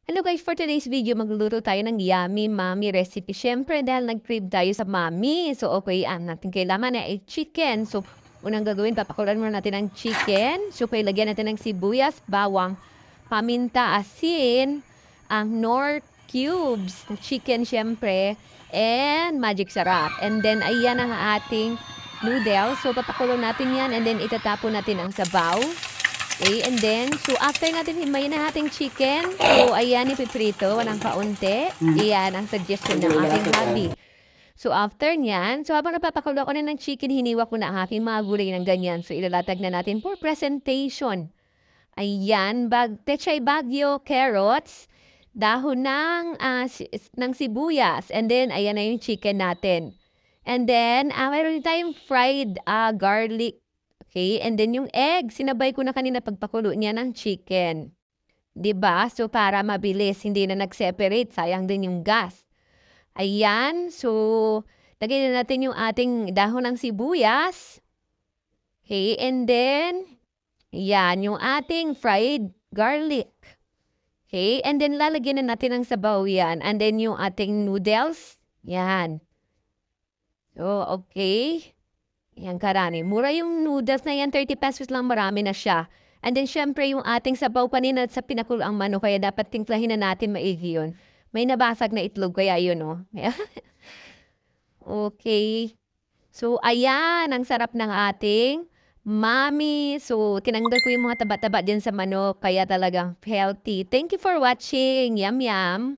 Hello guys, for today's video, magluluto tayo ng yummy mommy recipe. Siyempre, dahil nag-crave tayo sa mommy. So, okay, ang natin kailangan ay chicken. So, unang gagawin, papakulan muna natin ang chicken. So, lagyan natin ng sibuyas, bawang, paminta, asin, ang Knorr cubes na chicken siyempre, and magic sarap. And then, ayan ang ating noodles. So, papakulo natin yan and then itatapon natin ang sabaw. Okay, and then, so after natin himayin ang ating chicken, so ayan, ipiprito ng kaunti. Iyan ang suggestion ng ating hubby. So after nyan, so habang napapakulo ko na ng chicken, hiniwa ko na ang aking mga gulay ng ganyan. So ilalatag na natin for presentation. Ayan, pechay bagyo, carrots, dahon ng sibuyas, and then ayan na yung chicken natin. And then, mayroon tayong fried garlic. Okay, and then yung egg, sinabay ko na kanina pagpakulo niya ng chicken. 'Di ba? So para mabilis, hindi na nag-separate, sayang din yung gas. Ayan, so lagyan na natin yung ating dahon ng sibuyas. Okay, and then yan yung ating fried garlic. Okay, and then lalagyan na natin ng sabaw yan. And then yung ating noodles, yan. So, okay. Yan karami. Mura yung noodles na yan, 30 pesos lang, marami na siya. And then syempre yung ating sabaw kanina sa pinakuloang manok, kaya dapat timplahin na natin maigi yun. May nabasag na itlog, kaya yun, oh. Okay. So, ayan, ang sarap ng ating mami. So, tinanggal ko yung mga taba-taba din sa manok, kaya talagang healthy. Thank you for watching. Yum, yum.